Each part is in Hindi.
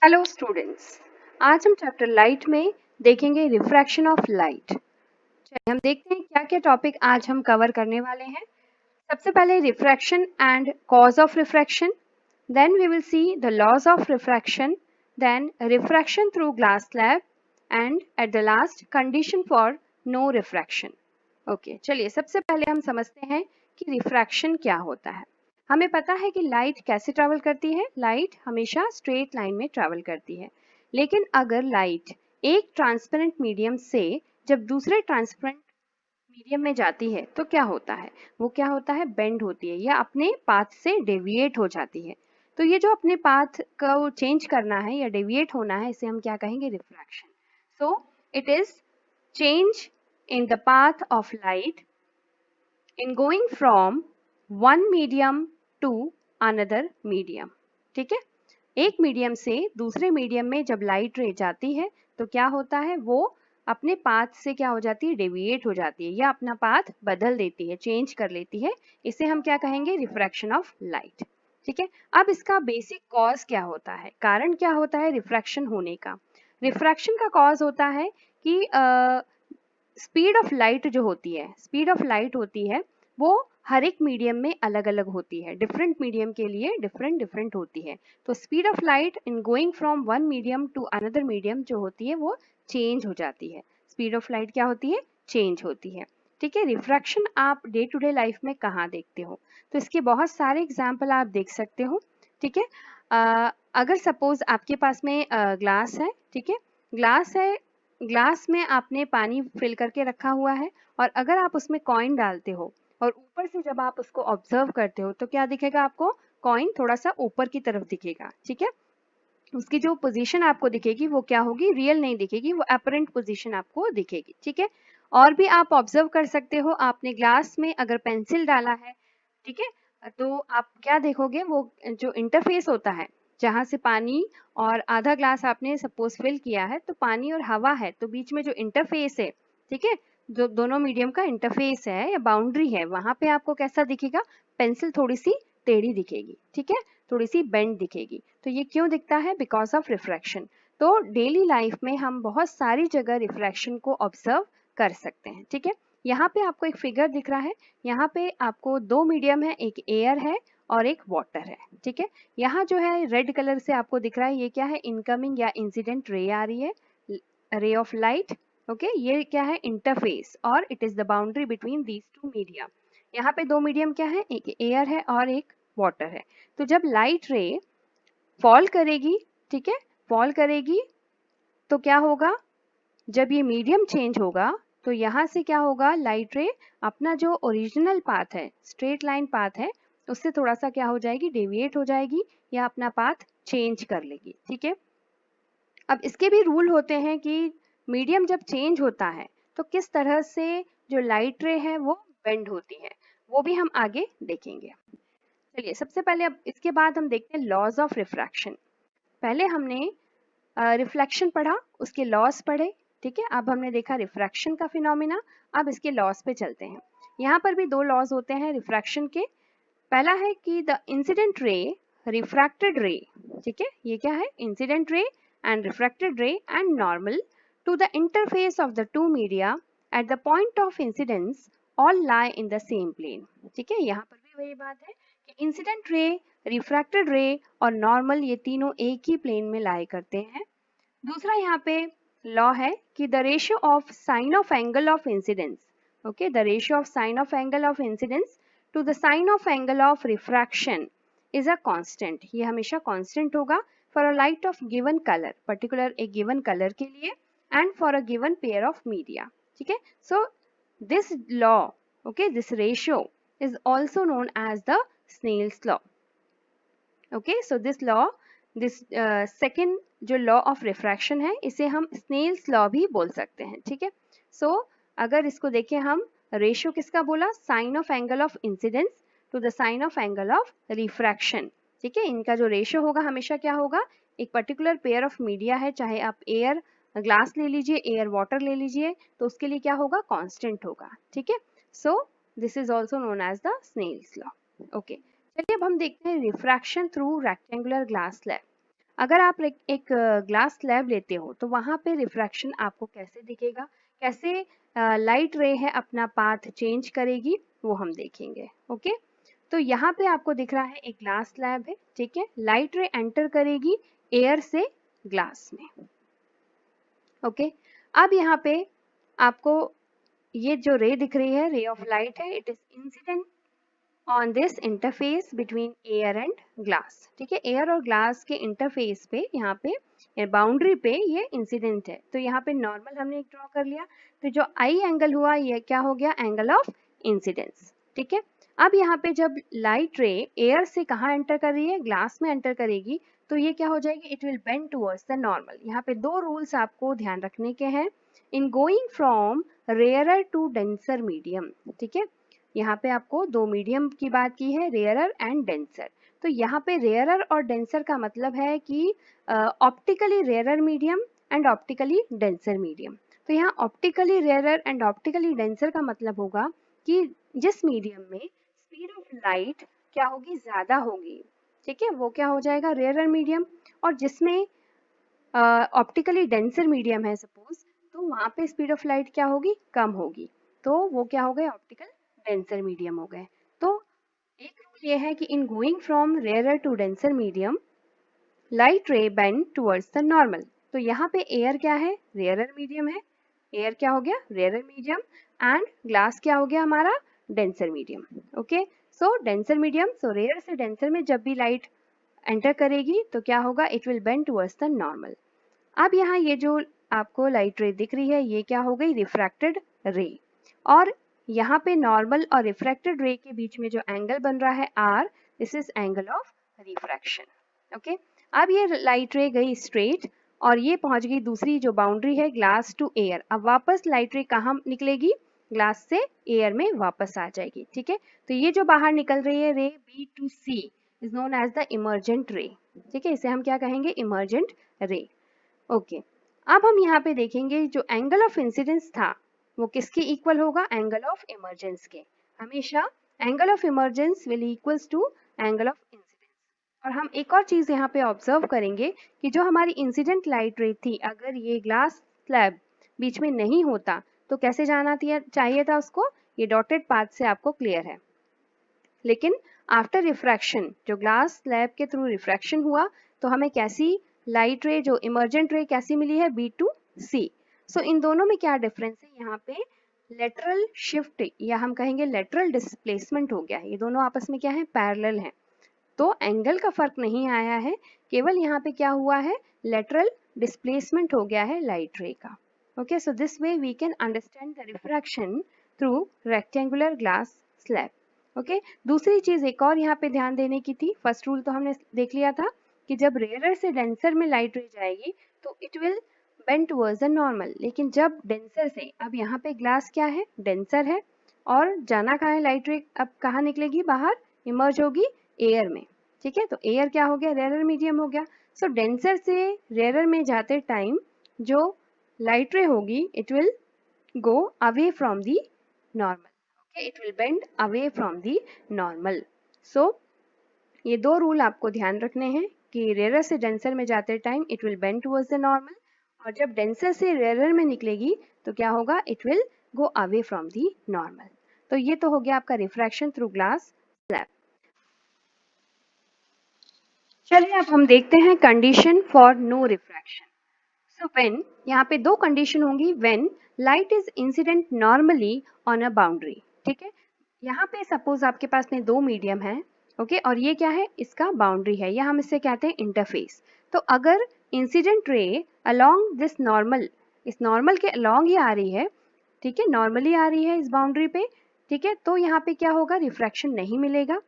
Hello students. आज हम चैप्टर लाइट में देखेंगे रिफ्रैक्शन ऑफ लाइट। चलिए हम देखते हैं क्या क्या टॉपिक आज हम कवर करने वाले हैं। सबसे पहले refraction and cause of refraction, then we will see the laws of refraction, then refraction through glass slab and at the last condition for no refraction. Okay, चलिए सबसे पहले हम समझते हैं कि रिफ्रैक्शन क्या होता है। हमें पता है कि लाइट कैसे ट्रैवल करती है। लाइट हमेशा स्ट्रेट लाइन में ट्रैवल करती है, लेकिन अगर लाइट एक ट्रांसपेरेंट मीडियम से जब दूसरे ट्रांसपेरेंट मीडियम में जाती है तो क्या होता है, वो क्या होता है, बेंड होती है या अपने पाथ से डेविएट हो जाती है। तो ये जो अपने पाथ को चेंज करना है या डेविएट होना है, इसे हम क्या कहेंगे, refraction. So it is change in the path of light in going from one medium to another medium। ठीक है, एक मीडियम से दूसरे मीडियम में जब लाइट रे जाती है तो क्या होता है, वो अपने पाथ से क्या हो जाती है, डेविएट हो जाती है या अपना पाथ बदल देती है, चेंज कर लेती है। इसे हम क्या कहेंगे, रिफ्रैक्शन ऑफ लाइट। ठीक है, अब इसका बेसिक कॉज क्या होता है, कारण क्या होता है रिफ्रैक्शन होने का। रिफ्रैक्शन का कॉज होता है कि स्पीड ऑफ लाइट जो होती है, स्पीड ऑफ लाइट होती है वो हर एक मीडियम में अलग अलग होती है, डिफरेंट मीडियम के लिए डिफरेंट डिफरेंट होती है। तो speed of light in going from one medium to another medium जो होती है वो चेंज हो जाती है। स्पीड ऑफ लाइट क्या होती है, चेंज होती है। ठीक है, रिफ्रैक्शन आप डे टू डे लाइफ में कहाँ देखते हो, तो इसके बहुत सारे एग्जाम्पल आप देख सकते हो। ठीक है, अगर सपोज आपके पास में ग्लास है, ठीक है, ग्लास है, ग्लास में आपने पानी फिल करके रखा हुआ है और अगर आप उसमें कॉइन डालते हो और ऊपर से जब आप उसको ऑब्जर्व करते हो तो क्या दिखेगा आपको, कॉइन थोड़ा सा ऊपर की तरफ दिखेगा। ठीक है, उसकी जो पोजीशन आपको दिखेगी वो क्या होगी, रियल नहीं दिखेगी, वो अपरेंट पोजीशन आपको दिखेगी। ठीक है, और भी आप ऑब्जर्व कर सकते हो, आपने ग्लास में अगर पेंसिल डाला है, ठीक है, तो आप क्या देखोगे, वो जो इंटरफेस होता है जहां से पानी और आधा ग्लास आपने सपोज फिल किया है, तो पानी और हवा है, तो बीच में जो इंटरफेस है, ठीक है, जो दोनों मीडियम का इंटरफेस है या बाउंड्री है, वहां पे आपको कैसा दिखेगा, पेंसिल थोड़ी सी टेढ़ी दिखेगी। ठीक है, थोड़ी सी बेंड दिखेगी। तो ये क्यों दिखता है, बिकॉज ऑफ रिफ्रैक्शन। तो डेली लाइफ में हम बहुत सारी जगह रिफ्रैक्शन को ऑब्जर्व कर सकते हैं। ठीक है, यहाँ पे आपको एक फिगर दिख रहा है, यहाँ पे आपको दो मीडियम है, एक एयर है और एक वाटर है। ठीक है, यहाँ जो है रेड कलर से आपको दिख रहा है, ये क्या है, इनकमिंग या इंसिडेंट रे आ रही है, रे ऑफ लाइट। ओके, ये क्या है, इंटरफेस, और it is the boundary between these two medium. यहाँ पे दो मीडियम क्या है, एक एयर है और एक वाटर है। तो जब लाइट रे फॉल करेगी, ठीक है, फॉल करेगी, तो क्या होगा, जब ये मीडियम चेंज होगा तो यहाँ से क्या होगा, लाइट रे अपना जो ओरिजिनल पाथ है, स्ट्रेट लाइन पाथ है, उससे थोड़ा सा क्या हो जाएगी, डेविएट हो जाएगी या अपना पाथ चेंज कर लेगी। ठीक है, अब इसके भी रूल होते हैं कि मीडियम जब चेंज होता है तो किस तरह से जो लाइट रे है वो बेंड होती है, वो भी हम आगे देखेंगे। चलिए सबसे पहले अब इसके बाद हम देखते हैं लॉज ऑफ रिफ्रैक्शन। पहले हमने रिफ्लेक्शन पढ़ा, उसके लॉस पढ़े। ठीक है, अब हमने देखा रिफ्रैक्शन का फिनोमिना, अब इसके लॉस पे चलते हैं। यहाँ पर भी दो लॉज होते हैं रिफ्रैक्शन के। पहला है कि द इंसिडेंट रे, रिफ्रैक्टेड रे, ठीक है, ये क्या है, incident ray and refracted ray and normal to the interface of the two media at the point of incidence all lie in the same plane. ठीक है, यहाँ पर भी वही बात है कि इंसिडेंट रे, रिफ्रैक्टेड रे और नॉर्मल ये तीनों एक ही प्लेन में लाई करते हैं। दूसरा यहाँ पे लॉ है कि the ratio of sine of angle of incidence, okay, the ratio of sine of angle of incidence to the sine of angle of refraction is a constant. ये हमेशा कांस्टेंट होगा for a light of given colour, particular एक गिवन कलर के लिए and for a given pair of media. ठीक है, so this law, okay, this ratio is also known as the Snell's law. Okay, so this law, this second जो लॉ ऑफ रिफ्रैक्शन है, इसे हम स्नेल्स लॉ भी बोल सकते हैं। ठीक है, सो अगर इसको देखें हम, रेशियो किसका बोला, sine of angle of incidence to the sine of angle of refraction. ठीक है, इनका जो रेशियो होगा हमेशा क्या होगा, एक पर्टिकुलर पेयर ऑफ मीडिया है, चाहे आप एयर ग्लास ले लीजिए, एयर वाटर ले लीजिए, तो उसके लिए क्या होगा, कांस्टेंट होगा। ठीक है, so this is also known as the Snell's law. Okay, चलिए अब हम देखते हैं refraction through rectangular glass slab. अगर आप एक ग्लास स्लैब लेते हो तो वहाँ पे रिफ्रैक्शन आपको कैसे दिखेगा, कैसे लाइट रे है अपना पाथ चेंज करेगी, वो हम देखेंगे। ओके, तो यहाँ पे आपको दिख रहा है एक ग्लास स्लैब है, ठीक है। लाइट रे एंटर करेगी एयर से ग्लास में। ओके, अब यहाँ पे आपको ये जो रे दिख रही है, रे ऑफ लाइट है, it is incident on this interface between air and glass, ठीक है। एयर और ग्लास के इंटरफेस पे, यहाँ पे बाउंड्री पे ये इंसिडेंट है। तो यहाँ पे नॉर्मल हमने एक ड्रॉ कर लिया, तो जो आई एंगल हुआ ये क्या हो गया, एंगल ऑफ इंसिडेंस, ठीक है। अब यहाँ पे जब लाइट रे एयर से कहाँ एंटर कर रही है, ग्लास में एंटर करेगी, तो ये क्या हो जाएगी, it will bend towards the normal. यहाँ पे दो रूल्स आपको ध्यान रखने के हैं in going from rarer to denser medium, ठीक है। यहाँ पे आपको दो मीडियम की बात की है, रेयरर एंड डेंसर। तो यहाँ पे रेयरर और डेंसर का मतलब है कि optically rarer medium and optically denser medium. तो यहाँ optically rarer and optically denser का मतलब होगा कि जिस मीडियम में स्पीड ऑफ लाइट क्या होगी, ज्यादा होगी, ठीक है, वो क्या हो जाएगा, रेयरर मीडियम। और जिसमें ऑप्टिकली डेंसर मीडियम है सपोज, तो वहाँ पे स्पीड ऑफ लाइट क्या होगी, कम होगी, तो वो क्या हो गए, ऑप्टिकल डेंसर मीडियम हो गए। तो एक रूल ये है कि in going from rarer to denser medium light ray bend towards the normal. तो यहाँ पे एयर क्या है, रेयरर मीडियम है, एयर क्या हो गया, रेयरर मीडियम, एंड ग्लास क्या हो गया हमारा, डेंसर मीडियम। ओके, सो डेंसर मीडियम, सो रेयर से डेंसर में जब भी लाइट एंटर करेगी तो क्या होगा, it will bend towards the normal. अब यहाँ ये जो आपको लाइट रे दिख रही है, ये क्या हो गई, रिफ्रैक्टेड रे। और यहाँ पे नॉर्मल और रिफ्रैक्टेड रे के बीच में जो एंगल बन रहा है R, this is angle of refraction. Okay, अब ये लाइट रे गई स्ट्रेट और ये पहुंच गई दूसरी जो बाउंड्री है, ग्लास टू एयर। अब वापस लाइट रे कहाँ निकलेगी, ग्लास से एयर में वापस आ जाएगी, ठीक है। तो ये जो बाहर निकल रही है ray B to C is known as the emergent ray, ठीक है, इसे हम क्या कहेंगे, इमर्जेंट रे। ओके, अब हम यहाँ पे देखेंगे जो एंगल ऑफ इंसिडेंस था वो किसके इक्वल होगा, एंगल ऑफ इमर्जेंस के। हमेशा angle of emergence will equals to angle of incidence. और हम एक और चीज यहाँ पे ऑब्जर्व करेंगे कि जो हमारी इंसिडेंट लाइट रे थी, अगर ये ग्लास स्लैब बीच में नहीं होता तो कैसे जाना चाहिए था उसको, ये डॉटेड पाथ से आपको क्लियर है। लेकिन आफ्टर रिफ्रैक्शन, जो ग्लास स्लैब के थ्रू रिफ्रैक्शन हुआ, तो हमें कैसी लाइट रे, जो इमर्जेंट रे कैसी मिली है, बी टू सी। सो इन दोनों में क्या डिफरेंस है, यहाँ पे लेटरल शिफ्ट या हम कहेंगे लेटरल डिस्प्लेसमेंट हो गया है। ये दोनों आपस में क्या है, पैरेलल हैं। तो एंगल का फर्क नहीं आया है, केवल यहाँ पे क्या हुआ है, लेटरल डिस्प्लेसमेंट हो गया है लाइट रे का। Okay, so this way we can understand the refraction through rectangular glass slab. Okay, दूसरी चीज एक और यहाँ पे ध्यान देने की थी, फर्स्ट रूल तो हमने देख लिया था कि जब रेयरर से डेंसर में लाइट रे जाएगी तो it will bend towards the normal. लेकिन जब डेंसर से, अब यहाँ पे ग्लास क्या है, डेंसर है, और जाना कहाँ है लाइट रे, अब कहाँ निकलेगी बाहर, इमर्ज होगी एयर में, ठीक है। तो एयर क्या हो गया, रेयरर मीडियम हो गया। सो डेंसर से रेयरर में जाते टाइम जो लाइट रे होगी, it will go away from the normal, okay, it will bend away from the normal। so ये दो रूल आपको ध्यान रखने हैं कि रेयर से डेंसर में जाते time it will bend towards the normal, और जब डेंसर से रेयर में निकलेगी तो क्या होगा, it will go away from the normal. तो ये तो हो गया आपका रिफ्रैक्शन थ्रू ग्लास स्लैब। चलिए अब हम देखते हैं condition for no refraction. So when, यहाँ पे दो कंडीशन होंगी, when light is incident normally on a boundary, ठीक है। यहाँ पे सपोज आपके पास में दो मीडियम है, ओके, और ये क्या है, इसका बाउंड्री है, या हम इससे कहते हैं इंटरफेस। तो अगर incident ray along this normal, इस नॉर्मल के अलोंग ही आ रही है, ठीक है, नॉर्मली आ रही है इस बाउंड्री पे, ठीक है, तो यहाँ पे क्या होगा, रिफ्रैक्शन नहीं मिलेगा।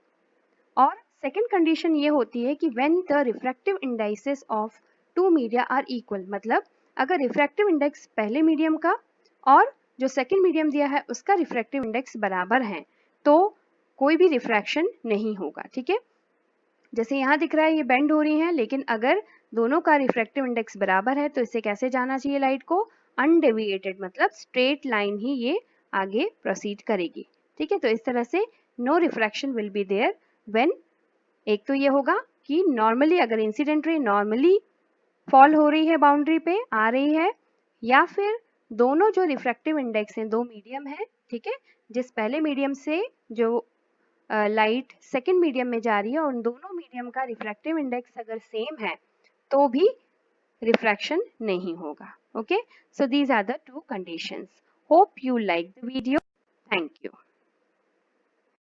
और सेकेंड कंडीशन ये होती है कि when the refractive indices of two media are equal, मतलब अगर रिफ्रैक्टिव इंडेक्स पहले मीडियम का और जो सेकेंड मीडियम दिया है उसका रिफ्रैक्टिव इंडेक्स बराबर है, तो कोई भी रिफ्रैक्शन नहीं होगा, ठीक है। जैसे यहाँ दिख रहा है ये बेंड हो रही है, लेकिन अगर दोनों का रिफ्रैक्टिव इंडेक्स बराबर है तो इसे कैसे जाना चाहिए लाइट को, अनडेविएटेड, मतलब स्ट्रेट लाइन ही ये आगे प्रोसीड करेगी, ठीक है। तो इस तरह से no refraction will be there when, एक तो ये होगा कि नॉर्मली अगर इंसिडेंट रे नॉर्मली फॉल हो रही है बाउंड्री पे आ रही है, या फिर दोनों जो रिफ्रैक्टिव इंडेक्स हैं, दो मीडियम है, ठीक है, जिस पहले मीडियम से जो लाइट सेकेंड मीडियम में जा रही है, और उन दोनों मीडियम का रिफ्रैक्टिव इंडेक्स अगर सेम है तो भी रिफ्रैक्शन नहीं होगा. Okay, so these are the two conditions. Hope you like the video.